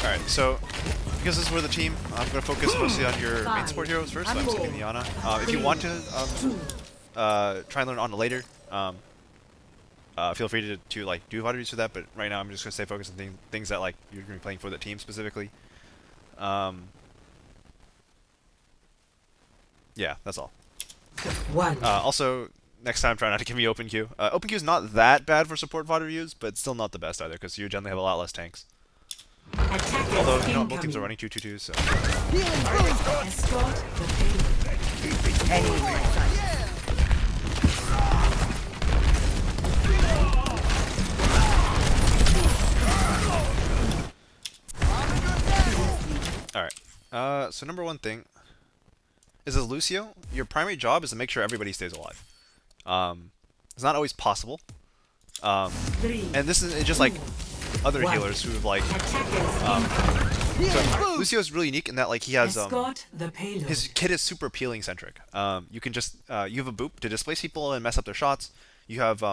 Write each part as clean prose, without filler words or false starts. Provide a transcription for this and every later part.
Alright, so because this is where the team, I'm going to focus mostly on your main support heroes first, so I'm skipping the Ana. If you want to try and learn Ana later, feel free to like do water use for that, but right now I'm just going to stay focused on things that like you're going to be playing for the team specifically. Yeah, that's all. Also, next time try not to give me open queue. Open queue is not that bad for support fodder use, but still not the best either, because you generally have a lot less tanks. Although, you know, both teams are running 2-2-2, so... Alright, so number one thing is as Lucio, your primary job is to make sure everybody stays alive. It's not always possible. And this is just like other healers who have like so Lucio is really unique in that like he has his kit is super peeling centric. You can just you have a boop to displace people and mess up their shots. You have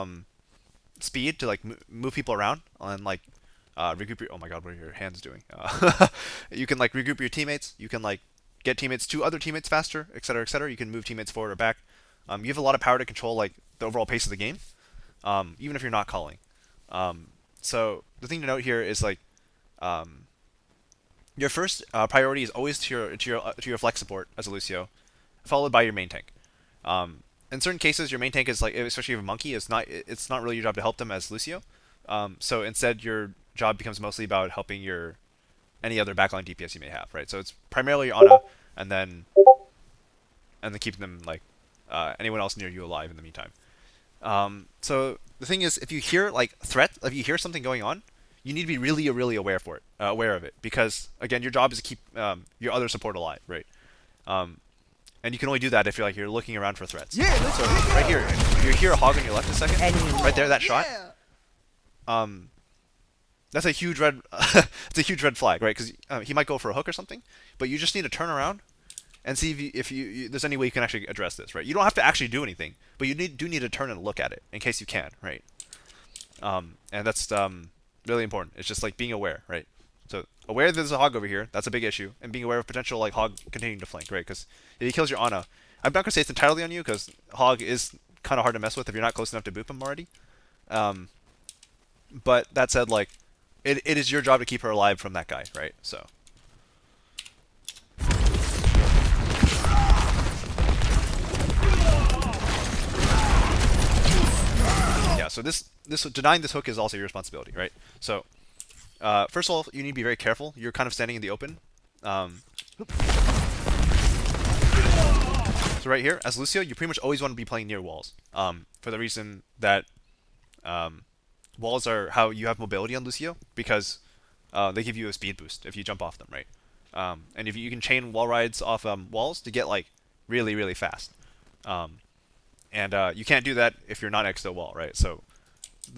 speed to like move people around and like regroup your, oh my god, what are your hands doing? You can like regroup your teammates. You can like get teammates to other teammates faster, etc., etc. You can move teammates forward or back. You have a lot of power to control like the overall pace of the game, even if you're not calling. So the thing to note here is like your first priority is always to your flex support as a Lucio, followed by your main tank. In certain cases, your main tank is like, especially if you have a monkey, it's not really your job to help them as Lucio. So instead, your job becomes mostly about helping your any other backline DPS you may have, right? So it's primarily Ana, and then keeping them like anyone else near you alive in the meantime. So the thing is, if you hear like if you hear something going on, you need to be really aware of it, because again, your job is to keep your other support alive, right? And you can only do that if you're looking around for threats. Yeah, so right here, if you hear a hog on your left a second, right there, that shot. That's a huge red. It's a huge red flag, right? Because he might go for a hook or something, but you just need to turn around and see if there's any way you can actually address this, right? You don't have to actually do anything, but you do need to turn and look at it in case you can, right? And that's really important. It's just like being aware, right? So aware that there's a hog over here, that's a big issue, and being aware of potential like hog continuing to flank, right? Because if he kills your Ana, I'm not gonna say it's entirely on you, because hog is kind of hard to mess with if you're not close enough to boop him already. But that said, like it is your job to keep her alive from that guy, right? So. Yeah, so denying this hook is also your responsibility, right? So, first of all, you need to be very careful. You're kind of standing in the open. So right here, as Lucio, you pretty much always want to be playing near walls. For the reason that walls are how you have mobility on Lucio, because they give you a speed boost if you jump off them, right? And if you can chain wall rides off walls to get like really fast. And you can't do that if you're not next to a wall, right? So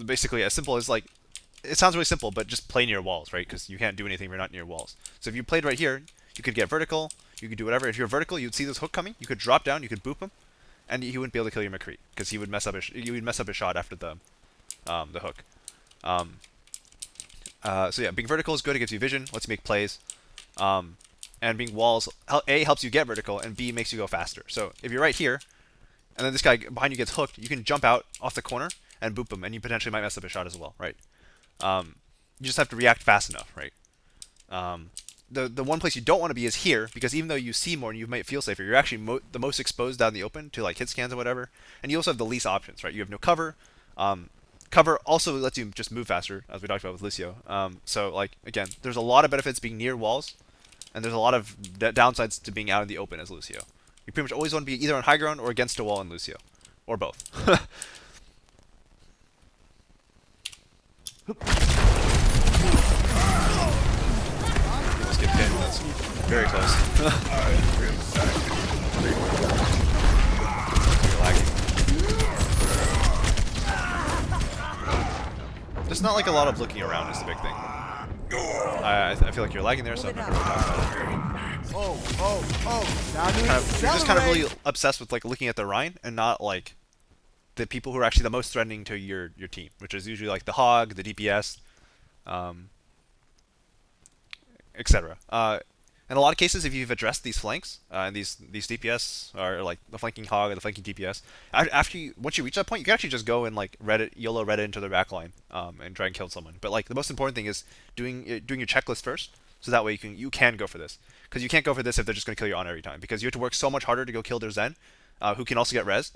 basically, as simple as like, it sounds really simple, but just play near walls, right? Because you can't do anything if you're not near walls. So if you played right here, you could get vertical, you could do whatever. If you're vertical, you'd see this hook coming, you could drop down, you could boop him, and he wouldn't be able to kill your McCree, because he would mess up his shot after the hook. So yeah, being vertical is good. It gives you vision, lets you make plays, and being walls A helps you get vertical, and B makes you go faster. So if you're right here, and then this guy behind you gets hooked, you can jump out off the corner and boop him, and you potentially might mess up his shot as well, right? You just have to react fast enough, right? The one place you don't want to be is here, because even though you see more and you might feel safer, you're actually the most exposed out in the open to like hit scans and whatever, and you also have the least options, right? You have no cover. Cover also lets you just move faster, as we talked about with Lucio. So like again, there's a lot of benefits being near walls, and there's a lot of downsides to being out in the open as Lucio. You pretty much always want to be either on high ground or against a wall in Lucio. Or both. Almost get pinned. That's very close. You're lagging. There's not like a lot of looking around is the big thing. I feel like you're lagging there, so I'm not going to talk about it. You're just kind of really obsessed with like looking at the Rhine and not like the people who are actually the most threatening to your team, which is usually like the hog, the DPS, etc. In a lot of cases, if you've addressed these flanks and these DPS or like the flanking hog or the flanking DPS, once you reach that point, you can actually just go and like YOLO Reddit into their backline and try and kill someone. But like the most important thing is doing your checklist first, so that way you can go for this. Because you can't go for this if they're just going to kill you on every time. Because you have to work so much harder to go kill their Zen, who can also get res,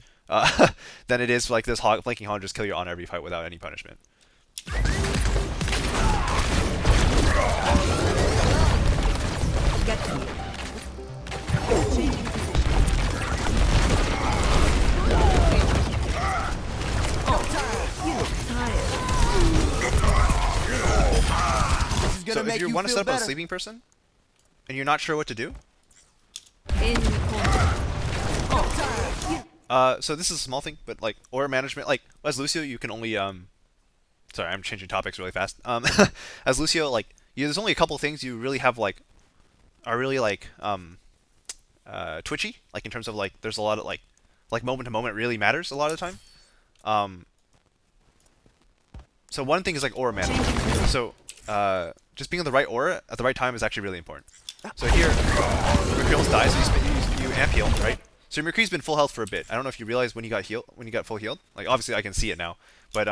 than it is like this flanking hog just kill you on every fight without any punishment. Get to me. So if you want to set up a sleeping person, and you're not sure what to do, so this is a small thing, but like aura management, like as Lucio, you can only sorry, I'm changing topics really fast. As Lucio, like there's only a couple things you really have like are really like twitchy, like in terms of like there's a lot of like moment to moment really matters a lot of the time. So one thing is like aura management. So just being on the right aura at the right time is actually really important. So here, McCree almost dies, so you amp heal, right? So McCree's been full health for a bit. I don't know if you realized when you got full healed. Like obviously I can see it now, but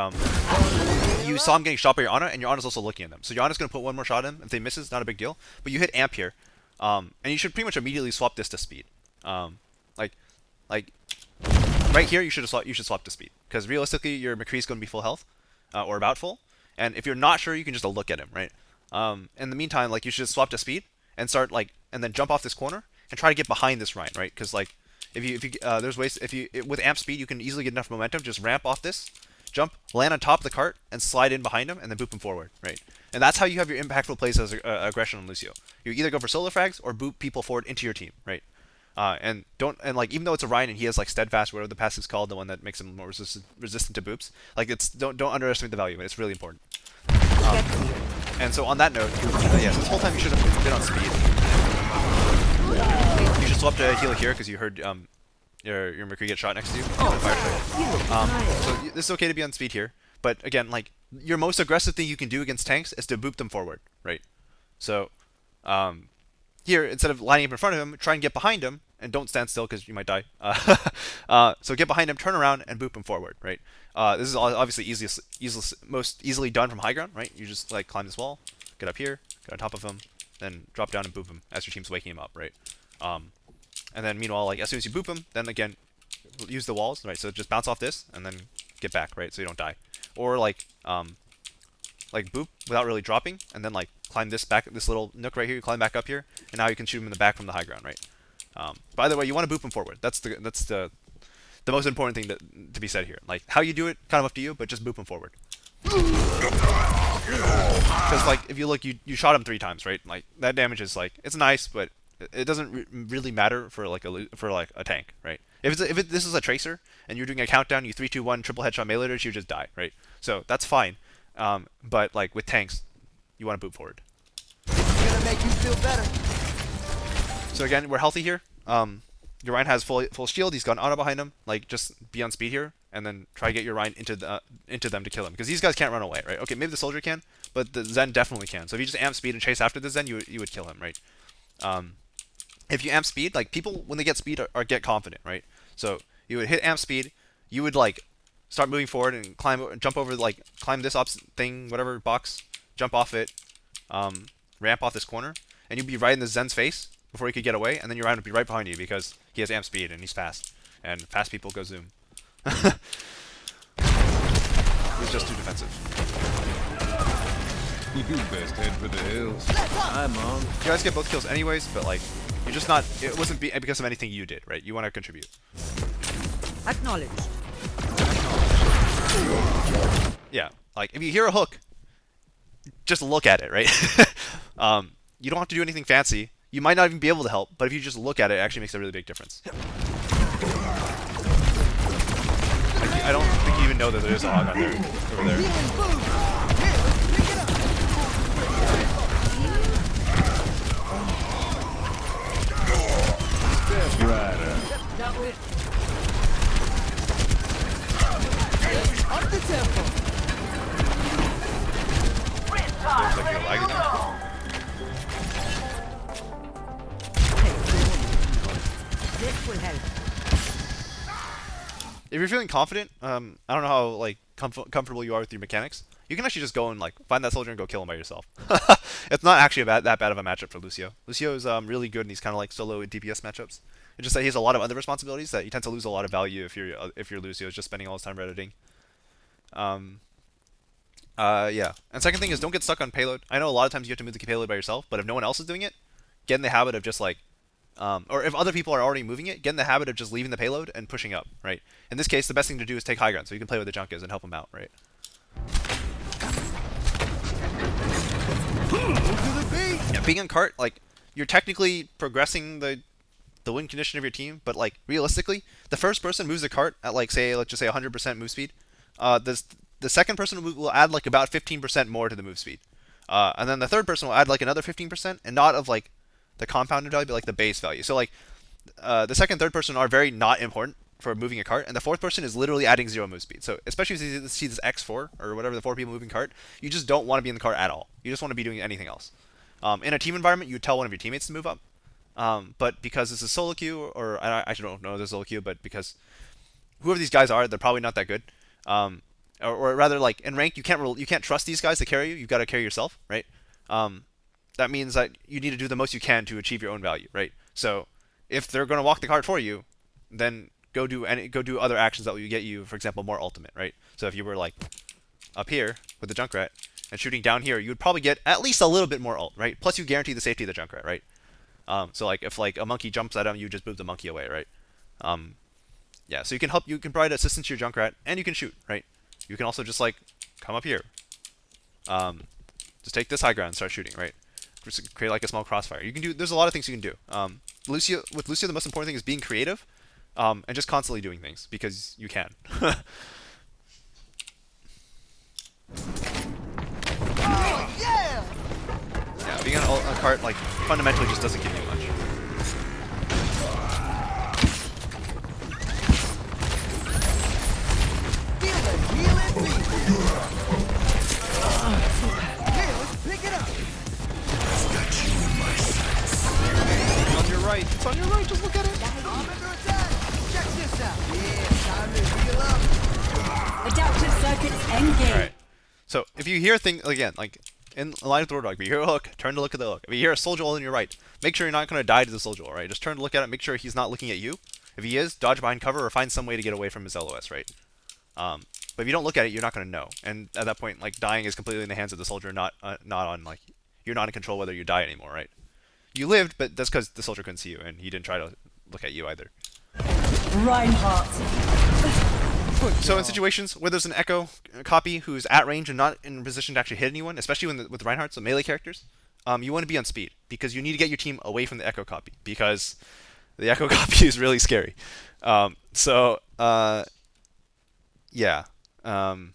you saw him getting shot by your Ana, and your Ana's also looking at them. So your Ana's gonna put one more shot at him. If they misses, not a big deal. But you hit amp here, and you should pretty much immediately swap this to speed. Like right here, you should swap to speed, because realistically your McCree's gonna be full health, or about full. And if you're not sure, you can just look at him, right? In the meantime, like you should swap to speed and start and then jump off this corner and try to get behind this Rhine, right? Because like if you there's ways with amp speed you can easily get enough momentum, just ramp off this, jump, land on top of the cart, and slide in behind him, and then boop him forward, right? And that's how you have your impactful plays as aggression on Lucio. You either go for solo frags or boop people forward into your team, right? And like even though it's a Rhine and he has like steadfast, whatever the passive's called, the one that makes him more resistant to boops, like don't underestimate the value of it. It's really important. And so on that note, yeah, so this whole time you should have been on speed. You should swap to heal here because you heard your McCree get shot next to you. So this is okay to be on speed here, but again, like your most aggressive thing you can do against tanks is to boop them forward, right? So here, instead of lining up in front of him, try and get behind him, and don't stand still because you might die. So get behind him, turn around, and boop him forward, right? This is obviously most easily done from high ground, right? You just like climb this wall, get up here, get on top of him, then drop down and boop him as your team's waking him up, right? And then meanwhile, like as soon as you boop him, then again use the walls, right? So just bounce off this and then get back, right? So you don't die. Or like boop without really dropping, and then like climb this little nook right here. You climb back up here, and now you can shoot him in the back from the high ground, right? By the way, you want to boop him forward. That's the most important thing to be said here. Like how you do it, kind of up to you, but just boop him forward. Because like if you look, you shot him 3 times, right? Like that damage is like it's nice, but it doesn't really matter for like a tank, right? If this is a tracer and you're doing a countdown, you 3, 2, 1 triple headshot melee leaders, you just die, right? So that's fine. But like with tanks, you want to boop forward. It's gonna make you feel better. So again, we're healthy here. Your Rhine has full shield. He's got an auto behind him. Like just be on speed here, and then try to get your Rhine into them to kill him, because these guys can't run away, right? Okay, maybe the soldier can, but the Zen definitely can. So if you just amp speed and chase after the Zen, you would kill him, right? If you amp speed, like people when they get speed or get confident, right? So you would hit amp speed, you would like start moving forward and jump over, like climb this thing, whatever box, jump off it, ramp off this corner, and you'd be right in the Zen's face before he could get away, and then your Rhine would be right behind you because he has amp speed and he's fast, and fast people go zoom. He's just too defensive. You best head for the hills. Hi, Mom. You guys get both kills anyways, but like you're just not. It wasn't because of anything you did, right? You want to contribute. Acknowledged. Yeah, like if you hear a hook, just look at it, right? You don't have to do anything fancy. You might not even be able to help, but if you just look at it, it actually makes a really big difference. Like, I don't think you even know that there's a hog on there, over there. Step right up. Up the tempo. Looks like you're lagging now. if you're feeling confident, I don't know how like comfortable you are with your mechanics. You can actually just go and like find that soldier and go kill him by yourself. It's not actually that bad of a matchup for Lucio. Lucio is really good in these kind of like solo DPS matchups. It's just that he has a lot of other responsibilities that you tend to lose a lot of value if you're Lucio, is just spending all his time redditing. Um, yeah. And second thing is don't get stuck on payload. I know a lot of times you have to move the payload by yourself, but if no one else is doing it, get in the habit of just like, or if other people are already moving it, get in the habit of just leaving the payload and pushing up, right? In this case, the best thing to do is take high ground so you can play with the Junkers and help them out, right? Yeah, being on cart, like, you're technically progressing the win condition of your team, but like realistically, the first person moves the cart at like let's just say 100% move speed. The second person will add like about 15% more to the move speed, and then the third person will add like another 15%, and not of like the compounded value, but like the base value. So like the second, third person are very not important for moving a cart, and the fourth person is literally adding 0 move speed. So especially if you see this X4 or whatever, the 4 people moving cart, you just don't want to be in the cart at all. You just want to be doing anything else. In a team environment, you would tell one of your teammates to move up. But because this is solo queue, or I actually don't know this solo queue, but because whoever these guys are, they're probably not that good. Or rather, like in rank, you can't trust these guys to carry you. You've got to carry yourself, right? That means that you need to do the most you can to achieve your own value, right? So if they're going to walk the cart for you, then go do other actions that will get you, for example, more ultimate, right? So if you were like up here with the Junkrat and shooting down here, you would probably get at least a little bit more ult, right? Plus you guarantee the safety of the Junkrat, right? So like if like a monkey jumps at him, you just move the monkey away, right? Yeah, so you can provide assistance to your Junkrat, and you can shoot, right? You can also just like come up here, just take this high ground and start shooting, right? Just create like a small crossfire. There's a lot of things you can do. Lucio, the most important thing is being creative, and just constantly doing things because you can. Yeah! Yeah, being on a cart like fundamentally just doesn't give you much. Feel the healing beat. Here, let's pick it up. It's on your right. It's on your right. Just look at it. I'm under attack. Check this out. Yeah, time to heal up. Adaptive circuits engaged. All right. So if you hear things again, like in line with the Roadhog, if you hear a hook, turn to look at the hook. If you hear a soldier all on your right, make sure you're not going to die to the soldier, right? Just turn to look at it. Make sure he's not looking at you. If he is, dodge behind cover or find some way to get away from his LOS, right? But if you don't look at it, you're not going to know. And at that point, like dying is completely in the hands of the soldier, not on like you're not in control whether you die anymore, right? You lived, but that's because the soldier couldn't see you and he didn't try to look at you either. Reinhardt. So in situations where there's an echo copy who's at range and not in a position to actually hit anyone, especially with Reinhardt, so melee characters, you want to be on speed because you need to get your team away from the echo copy because the echo copy is really scary. Yeah. Keep them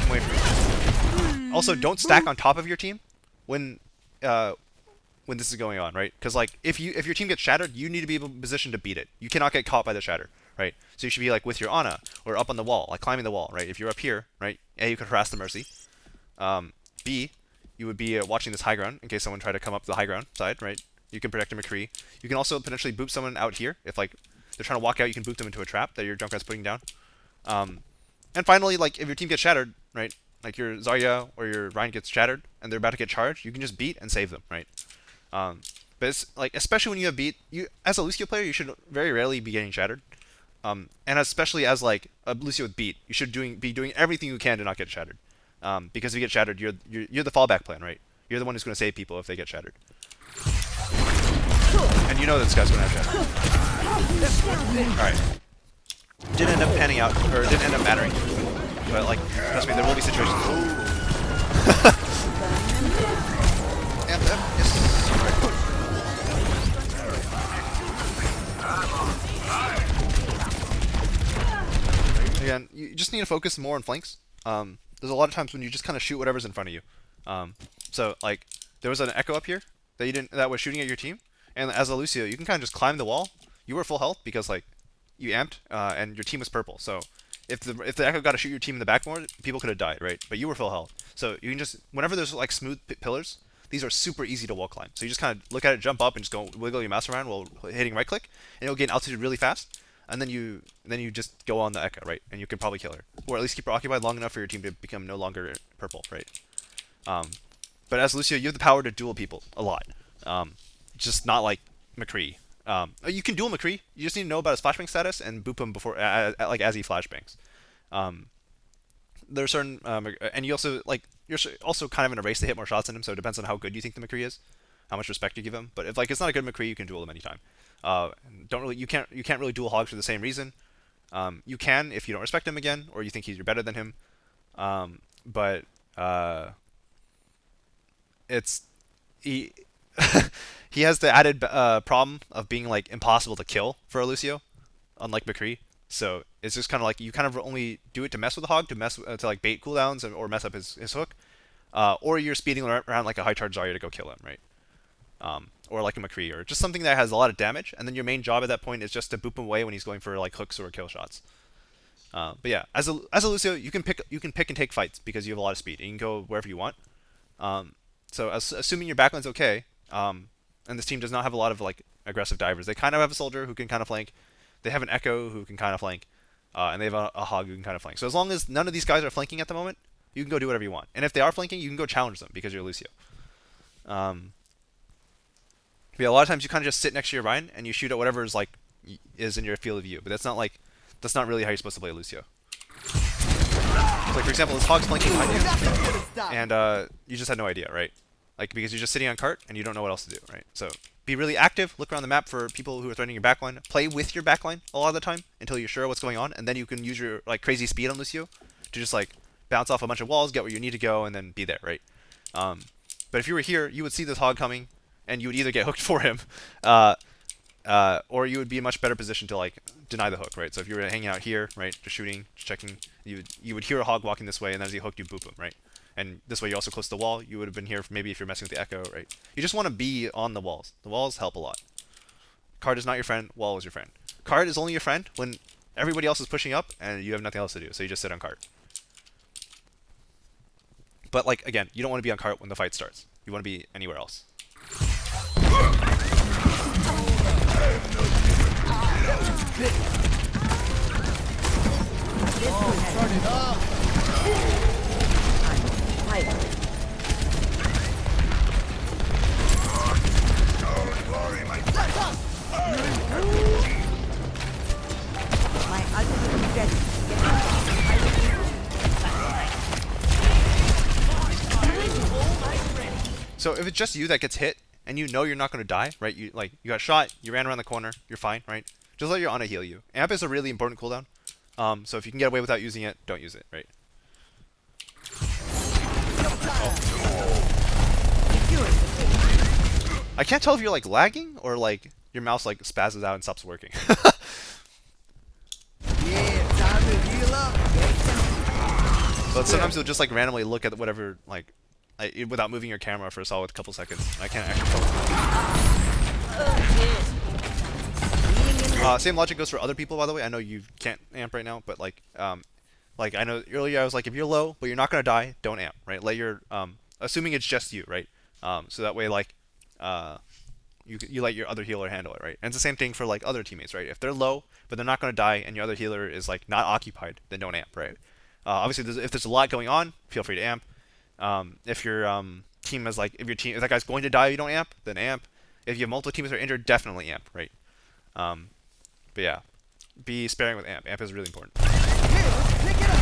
away from each other. Also, don't stack on top of your team when this is going on, right? Because like if your team gets shattered, you need to be in a position to beat it. You cannot get caught by the shatter, right? So you should be like with your Ana or up on the wall, like climbing the wall, right? If you're up here, right? A, you could harass the Mercy. B, you would be watching this high ground in case someone tried to come up the high ground side, right? You can protect a McCree. You can also potentially boop someone out here if like they're trying to walk out. You can boop them into a trap that your Junkrat's putting down. And finally, like if your team gets shattered, right? Like your Zarya or your Ryan gets shattered and they're about to get charged, you can just beat and save them, right? But it's like especially when you have beat, you as a Lucio player, you should very rarely be getting shattered. And especially as like a Lucio with beat, you should be doing everything you can to not get shattered. Because if you get shattered, you're the fallback plan, right? You're the one who's going to save people if they get shattered. And you know this guy's going to have shattered. All right. Didn't end up panning out, or didn't end up mattering. But like, trust me, there will be situations. Again, you just need to focus more on flanks. There's a lot of times when you just kind of shoot whatever's in front of you. So like, there was an echo up here that was shooting at your team, and as a Lucio, you can kind of just climb the wall. You were full health because like you amped, and your team was purple. So if the echo got to shoot your team in the back more, people could have died, right? But you were full health, so you can just whenever there's like smooth pillars, these are super easy to wall climb. So you just kind of look at it, jump up, and just go wiggle your mouse around while hitting right click, and you'll gain altitude really fast. and then you just go on the Echo, right? And you can probably kill her, or at least keep her occupied long enough for your team to become no longer purple, right? But as Lucio, you have the power to duel people a lot. Just not like McCree. You can duel McCree. You just need to know about his flashbang status and boop him before, like as he flashbangs. There are certain, and you also like you're also kind of in a race to hit more shots than him. So it depends on how good you think the McCree is, how much respect you give him. But if like it's not a good McCree, you can duel him anytime. You can't really duel Hogs for the same reason. You can if you don't respect him again, or you think you're better than him. But it's he he has the added problem of being like impossible to kill for a Lucio, unlike McCree. So it's just kind of like you kind of only do it to mess with the Hog, to mess to like bait cooldowns or mess up his hook, or you're speeding around like a high charge Zarya to go kill him, right? Or like a McCree, or just something that has a lot of damage, and then your main job at that point is just to boop him away when he's going for like hooks or kill shots. But yeah, as a Lucio, you can pick and take fights because you have a lot of speed, and you can go wherever you want. So assuming your backline's okay, and this team does not have a lot of like aggressive divers, they kind of have a soldier who can kind of flank. They have an Echo who can kind of flank, and they have a Hog who can kind of flank. So as long as none of these guys are flanking at the moment, you can go do whatever you want. And if they are flanking, you can go challenge them because you're Lucio. But yeah, a lot of times you kind of just sit next to your Ryan and you shoot at whatever is like is in your field of view. But that's not really how you're supposed to play Lucio. So like for example, this Hog's flanking behind you, and you just had no idea, right? Like because you're just sitting on cart and you don't know what else to do, right? So be really active, look around the map for people who are threatening your backline, play with your backline a lot of the time until you're sure what's going on, and then you can use your like crazy speed on Lucio to just like bounce off a bunch of walls, get where you need to go, and then be there, right? But if you were here, you would see this Hog coming, and you would either get hooked for him, or you would be in a much better position to like deny the hook, right? So if you were hanging out here, right, just shooting, just checking, you would hear a Hog walking this way, and then as he hooked, you boop him, right? And this way you're also close to the wall. You would have been here maybe if you're messing with the Echo, right? You just want to be on the walls. The walls help a lot. Card is not your friend. Wall is your friend. Card is only your friend when everybody else is pushing up and you have nothing else to do. So you just sit on card. But like again, you don't want to be on cart when the fight starts. You want to be anywhere else. My ultimate is ready. So if it's just you that gets hit and you know you're not going to die, right? You got shot, you ran around the corner, you're fine, right? Just let your Ana heal you. Amp is a really important cooldown. So if you can get away without using it, don't use it, right? I can't tell if you're like lagging or like your mouse like spazzes out and stops working. Yeah, time to heal up. But sometimes you'll just like randomly look at whatever like without moving your camera for a solid couple seconds. I can't actually tell. Same logic goes for other people, by the way. I know you can't amp right now, but like I know earlier I was like, if you're low but you're not gonna die, don't amp, right? Let your assuming it's just you, right? So that way like you let your other healer handle it, right? And it's the same thing for like other teammates, right? If they're low but they're not gonna die and your other healer is like not occupied, then don't amp, right? Obviously, if there's a lot going on, feel free to amp. If your team is like, if that guy's going to die, you don't amp, then amp. If you have multiple teams that are injured, definitely amp, right? But yeah, be sparing with amp. Amp is really important. Here, let's pick it up.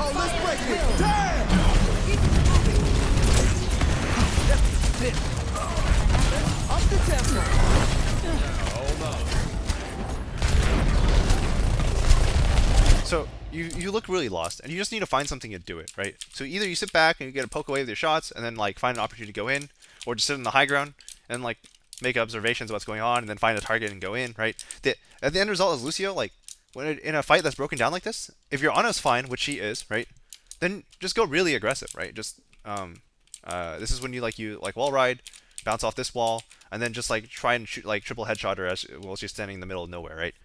Oh, let's break it. Damn! Up the tempo. So you look really lost, and you just need to find something to do it, right? So either you sit back and you get a poke away with your shots, and then like find an opportunity to go in, or just sit in the high ground and like make observations of what's going on, and then find a target and go in, right? At the end result is Lucio, like when in a fight that's broken down like this, if your Ana's fine, which she is, right? Then just go really aggressive, right? Just this is when you wall ride, bounce off this wall, and then just like try and shoot like triple headshot her as while she's standing in the middle of nowhere, right?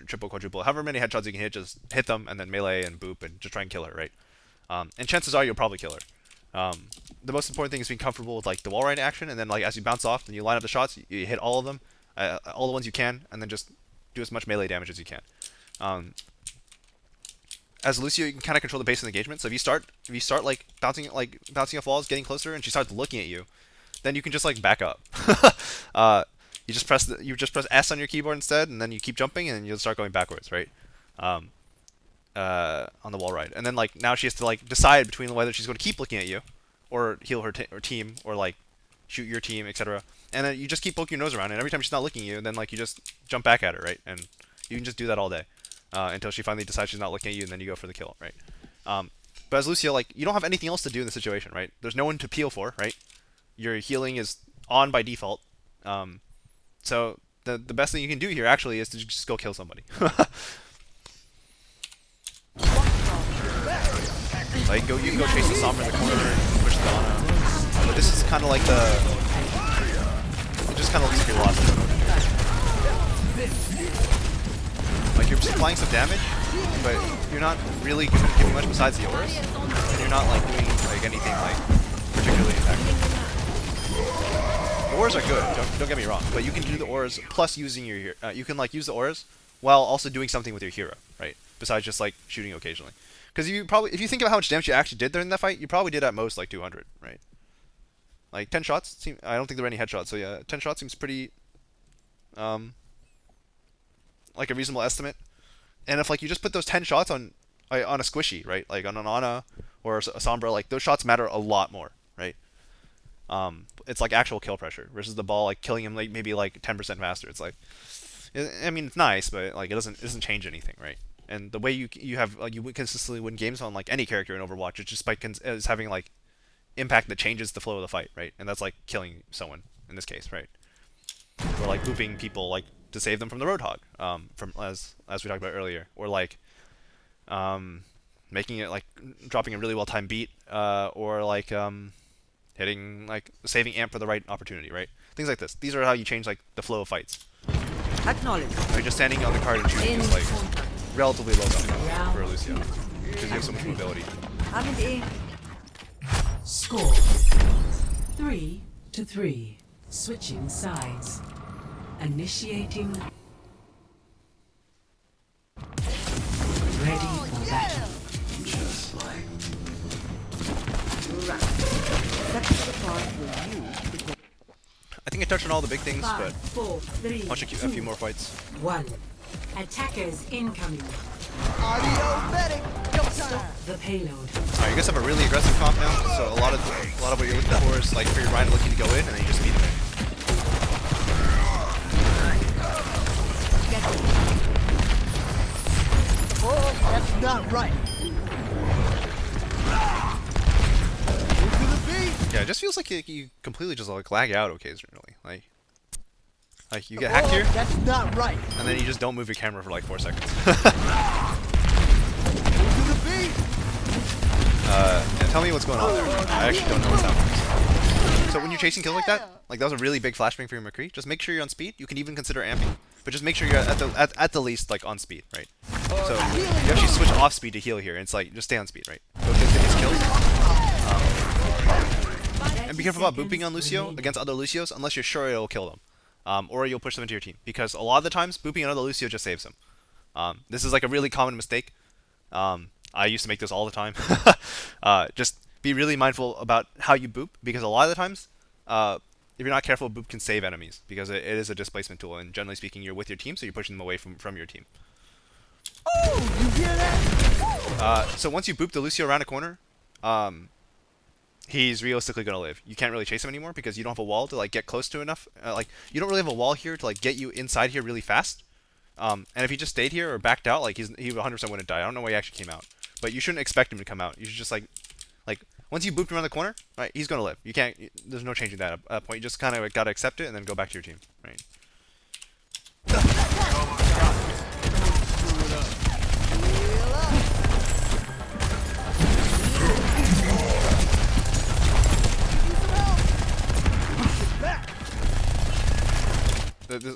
triple, quadruple, however many headshots you can hit, just hit them and then melee and boop and just try and kill her, right? And chances are you'll probably kill her. The most important thing is being comfortable with like the wall ride action, and then like as you bounce off and you line up the shots, you hit all of them, all the ones you can, and then just do as much melee damage as you can. As Lucio, you can kind of control the pace of engagement. So if you start like bouncing off walls, getting closer, and she starts looking at you, then you can just like back up. You just press S on your keyboard instead, and then you keep jumping, and you'll start going backwards, right? On the wall ride, and then like now she has to like decide between whether she's going to keep looking at you, or heal her team, or like shoot your team, etc. And then you just keep poking your nose around, and every time she's not looking at you, then like you just jump back at her, right? And you can just do that all day until she finally decides she's not looking at you, and then you go for the kill, right? But as Lucio, like you don't have anything else to do in the situation, right? There's no one to peel for, right? Your healing is on by default. So the best thing you can do here actually is to just go kill somebody. Like you can go chase the Sombra in the corner and push the Ana. But this is kind of like it just kind of leaves you lost. Like you're applying some damage, but you're not really giving much besides the auras, and you're not like doing like anything like particularly effective. The auras are good, don't get me wrong, but you can do the auras plus using your you can like use the auras while also doing something with your hero, right? Besides just like shooting occasionally. Because if you think about how much damage you actually did during that fight, you probably did at most like 200, right? Like 10 shots. I don't think there were any headshots, so yeah, 10 shots seems pretty like a reasonable estimate. And if like you just put those 10 shots on a squishy, right? Like on an Ana or a Sombra, like those shots matter a lot more, right? It's like actual kill pressure versus the ball like killing him like maybe like 10% faster. It's like, I mean, it's nice, but like it doesn't change anything, right? And the way you have you consistently win games on like any character in Overwatch, it's just by is having like impact that changes the flow of the fight, right? And that's like killing someone in this case, right? Or like booping people like to save them from the Roadhog, from as we talked about earlier, or like making it like dropping a really well timed beat, or like hitting like saving amp for the right opportunity, right? Things like this. These are how you change like the flow of fights. Acknowledge. You're just standing on the card and shooting is like relatively low value for Lucio because you have so much mobility. I'm in the A. Score 3-3. Switching sides. Initiating. Ready for battle. Just like That's the part for you to get. I think I touched on all the big things, 5, but 4, 3, watch a few more fights. 1. Attackers incoming. Audio medic. Go time. The payload. Alright, you guys have a really aggressive comp now, so a lot of what you're looking for is like for your Ryan looking to go in, and then you just beat him in. Oh, that's not right. Move to the beat. Yeah, it just feels like you completely just like lag out occasionally. Like you get hacked Oh, here, that's not right. and then you just don't move your camera for like 4 seconds. Move to the beat. Yeah, tell me what's going on there. I actually don't know what's happening. So when you're chasing kills like that was a really big flashbang for your McCree. Just make sure you're on speed. You can even consider amping, but just make sure you're at the least like on speed, right? So you actually switch off speed to heal here. And it's like just stay on speed, right? Go get these kills. And be careful about booping on Lucio against other Lucios unless you're sure it'll kill them, or you'll push them into your team. Because a lot of the times booping another Lucio just saves him. This is like a really common mistake. I used to make this all the time. Just be really mindful about how you boop, because a lot of the times, if you're not careful, boop can save enemies, because it is a displacement tool, and generally speaking, you're with your team, so you're pushing them away from your team. Oh, you hear that? So once you boop the Lucio around a corner, he's realistically gonna live. You can't really chase him anymore because you don't have a wall to like get close to enough. Like you don't really have a wall here to like get you inside here really fast. And if he just stayed here or backed out, like he 100% wouldn't die. I don't know why he actually came out, but you shouldn't expect him to come out. You should just like once you booped around the corner, right? He's gonna live. You can't. There's no changing that at that point. You just kind of gotta accept it and then go back to your team, right?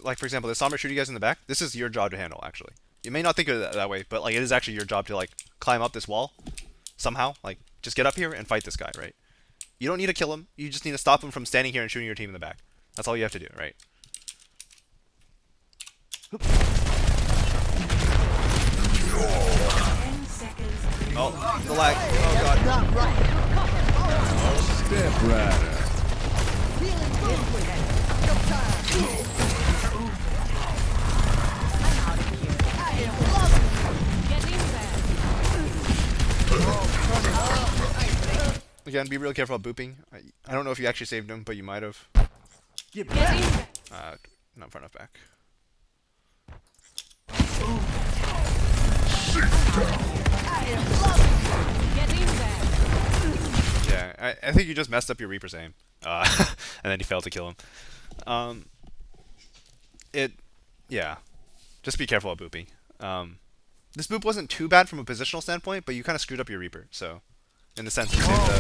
like for example, the Sombra shooting you guys in the back. This is your job to handle. Actually, you may not think of it that way, but like it is actually your job to like climb up this wall somehow. Like just get up here and fight this guy, right? You don't need to kill him. You just need to stop him from standing here and shooting your team in the back. That's all you have to do, right? 10 seconds. Oh, the lag. Oh god. Not right. Step rider. Healing movement. No time. I am loving Again, be real careful about booping. I don't know if you actually saved him, but you might have. Get back. Not far enough back. I am loving Yeah, I think you just messed up your Reaper's aim. And then you failed to kill him. Yeah. Just be careful about booping. This boop wasn't too bad from a positional standpoint, but you kind of screwed up your Reaper, so... In the sense, you saved the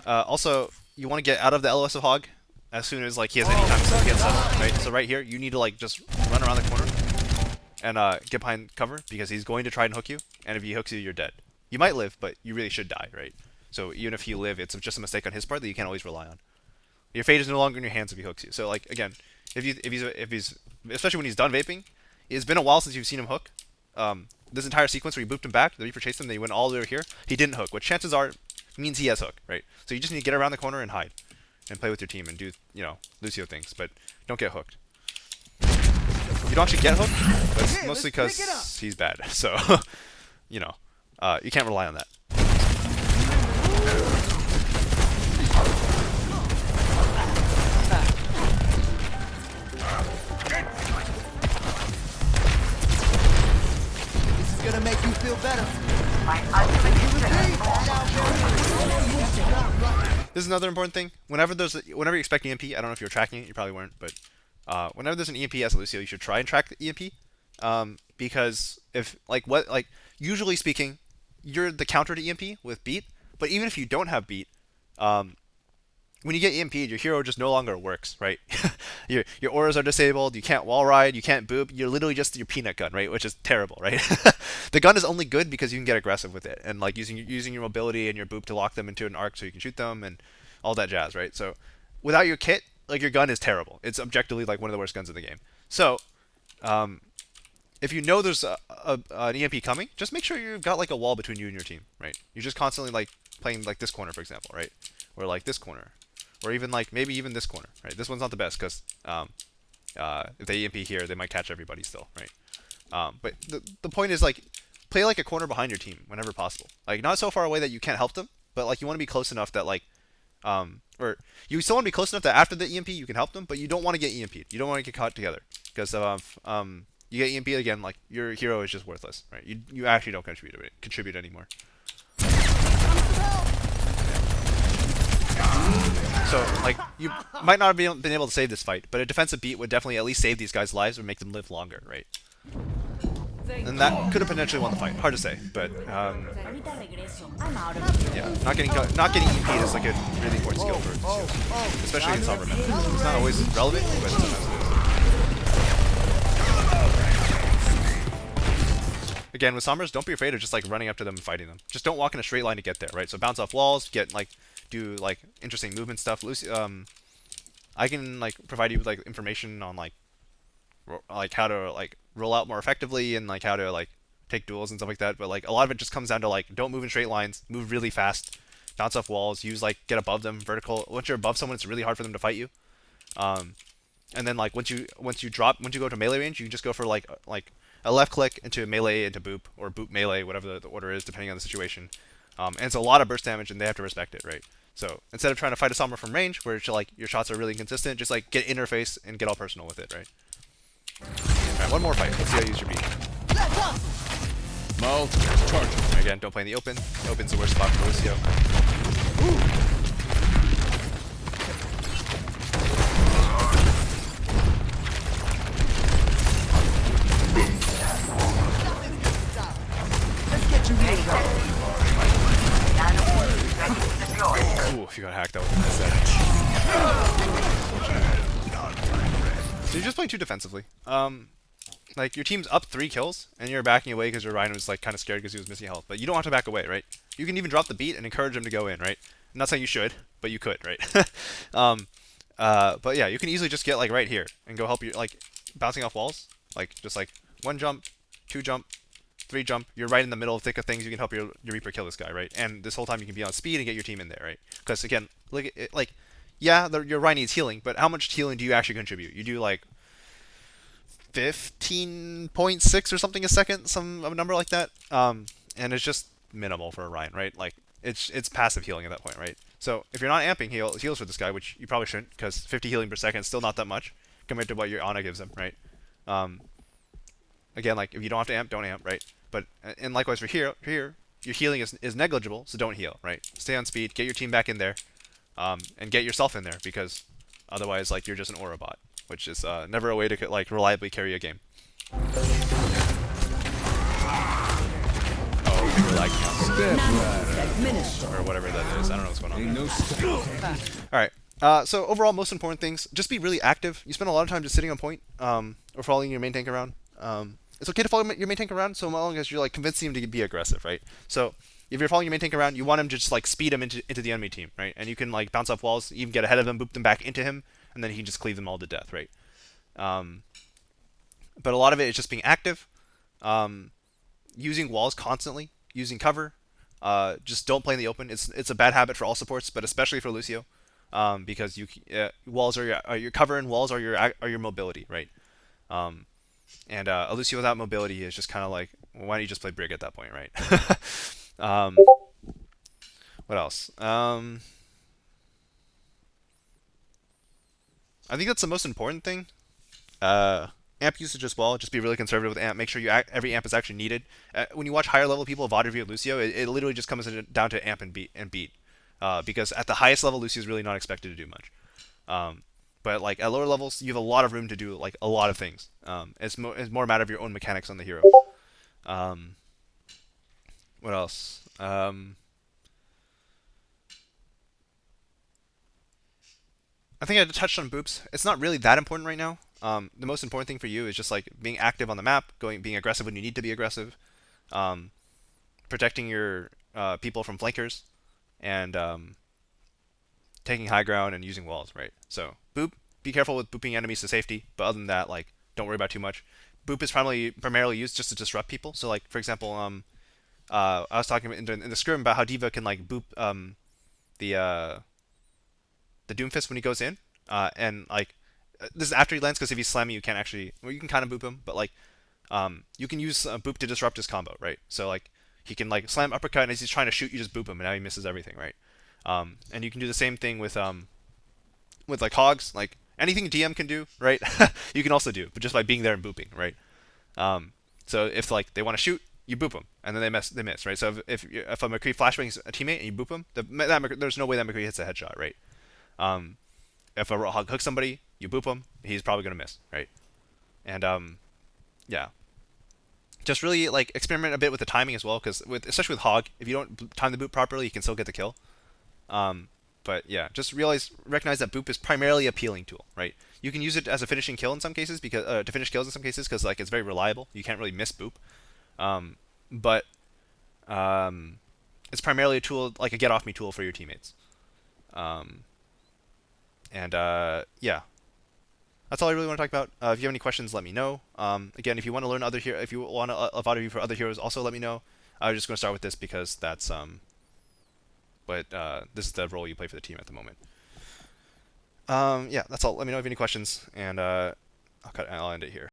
hog. Also, you want to get out of the LOS of hog as soon as like he has any time to get settled, right? So right here, you need to like just run around the corner and get behind cover because he's going to try and hook you, and if he hooks you, you're dead. You might live, but you really should die, right? So even if you live, it's just a mistake on his part that you can't always rely on. Your fate is no longer in your hands if he hooks you. So like again, if he's especially when he's done vaping, it's been a while since you've seen him hook. This entire sequence where you booped him back, the Reaper chased him, then he went all the way over here. He didn't hook, which chances are means he has hook, right? So you just need to get around the corner and hide, and play with your team and do Lucio things, but don't get hooked. You don't actually get hooked, but it's mostly because he's bad. So you can't rely on that. gonna make you feel better. This is another important thing. Whenever you expect EMP, I don't know if you're tracking it, you probably weren't, but whenever there's an EMP as a Lucio, you should try and track the EMP, because if usually speaking, you're the counter to EMP with beat, but even if you don't have beat, when you get EMP'd, your hero just no longer works, right? your auras are disabled, you can't wall ride, you can't boop, you're literally just your peanut gun, right? Which is terrible, right? The gun is only good because you can get aggressive with it, and like using your mobility and your boop to lock them into an arc so you can shoot them and all that jazz, right? So without your kit, like your gun is terrible. It's objectively like one of the worst guns in the game. So if you know there's an EMP coming, just make sure you've got like a wall between you and your team, right? You're just constantly like playing like this corner, for example, right? Or like this corner. Or even like maybe even this corner, right? This one's not the best because if they EMP here, they might catch everybody still, right? But the point is like play like a corner behind your team whenever possible. Like not so far away that you can't help them, but like you want to be close enough that like or you still want to be close enough that after the EMP you can help them, but you don't want to get EMP'd. You don't want to get caught together because you get EMP'd again, like your hero is just worthless, right? You actually don't contribute anymore. So, like, you might not have been able to save this fight, but a defensive beat would definitely at least save these guys' lives or make them live longer, right? And that could have potentially won the fight. Hard to say, but yeah, not getting EMP'd is like a really important skill for Lucio, especially in Sombra meta. It's not always relevant, but sometimes it is. Again, with Sombras, don't be afraid of just like running up to them and fighting them. Just don't walk in a straight line to get there, right? So bounce off walls, do like interesting movement stuff. Lucio, I can like provide you with like information on like how to like roll out more effectively and like how to like take duels and stuff like that. But like a lot of it just comes down to like don't move in straight lines, move really fast, bounce off walls, use like get above them, vertical. Once you're above someone, it's really hard for them to fight you. And then like once you go to melee range, you can just go for like a left click into melee into boop or boop melee, whatever the order is depending on the situation. And it's a lot of burst damage, and they have to respect it, right? So instead of trying to fight a Sombra from range, where it's like your shots are really inconsistent, just like get interface and get all personal with it, right? Alright, one more fight. Let's see how you use your beat. Mouth charge. Again, don't play in the open. Open's the worst spot for Lucio. Let's get you healed up. Ooh, if you got hacked, that would have been sad. So you're just playing too defensively. Like your team's up 3 kills, and you're backing away because your Rhino was like kind of scared because he was missing health. But you don't have to back away, right? You can even drop the beat and encourage him to go in, right? I'm not saying you should, but you could, right? But yeah, you can easily just get like right here and go help you, like bouncing off walls, like just like 1 jump, 2 jump, 3 jump. You're right in the middle of thick of things. You can help your Reaper kill this guy, right? And this whole time you can be on speed and get your team in there, right? Because again, like yeah, your Rhino needs healing, but how much healing do you actually contribute? You do like 15.6 or something a second, a number like that. And it's just minimal for a Ryan, right? Like it's passive healing at that point, right? So if you're not amping heals for this guy, which you probably shouldn't, because 50 healing per second is still not that much compared to what your Ana gives him, right? Again, like if you don't have to amp, don't amp, right? But and likewise for here, your healing is negligible, so don't heal, right? Stay on speed, get your team back in there, and get yourself in there, because otherwise, like you're just an aura bot, which is never a way to like reliably carry a game. Oh, you're lagging out. Or whatever that is. I don't know what's going on. Ain't no Alright. So overall, most important things, just be really active. You spend a lot of time just sitting on point, or following your main tank around. It's okay to follow your main tank around so long as you're like convincing him to be aggressive, right? So if you're following your main tank around, you want him to just like speed him into the enemy team, right? And you can like bounce off walls, even get ahead of them, boop them back into him, and then he can just cleave them all to death, right? But a lot of it is just being active, using walls constantly, using cover. Just don't play in the open. It's a bad habit for all supports, but especially for Lucio, because walls are your cover, and walls are your mobility, right? And a Lucio without mobility is just kind of like, well, why don't you just play Brig at that point, right? What else? I think that's the most important thing. Amp usage as well. Just be really conservative with amp. Make sure every amp is actually needed. When you watch higher level people VOD review of Lucio, it literally just comes down to amp and beat. Because at the highest level, Lucio is really not expected to do much. But like at lower levels, you have a lot of room to do like a lot of things. It's more a matter of your own mechanics on the hero. What else? I think I touched on boops. It's not really that important right now. The most important thing for you is just like being active on the map, being aggressive when you need to be aggressive, protecting your people from flankers, and taking high ground and using walls, right? So boop, be careful with booping enemies to safety, but other than that, like don't worry about too much. Boop is primarily used just to disrupt people. So like for example, I was talking in the scrim about how D.Va can like boop the Doomfist when he goes in, and like this is after he lands, because if he's slamming, you can't actually, well, you can kind of boop him, but like you can use boop to disrupt his combo, right? So like he can like slam uppercut, and as he's trying to shoot, you just boop him, and now he misses everything, right? And you can do the same thing with like hogs, like anything DM can do, right? You can also do, but just by being there and booping, right? So if like they want to shoot, you boop them, and then they miss, right? So if a McCree flashbangs a teammate and you boop him, there's no way that McCree hits a headshot, right? If a hog hooks somebody, you boop him, he's probably gonna miss, right? And yeah, just really like experiment a bit with the timing as well, because especially with hog, if you don't time the boop properly, you can still get the kill. But yeah, just recognize that boop is primarily a peeling tool, right? You can use it as a finishing kill in some cases, because to finish kills in some cases, because like it's very reliable. You can't really miss boop. But it's primarily a tool, like a get off me tool for your teammates. Yeah, that's all I really want to talk about. If you have any questions, let me know. Again, if you want to learn if you want a VOD review for other heroes, also let me know. I'm just going to start with this because that's this is the role you play for the team at the moment. Yeah, that's all. Let me know if you have any questions, and I'll end it here.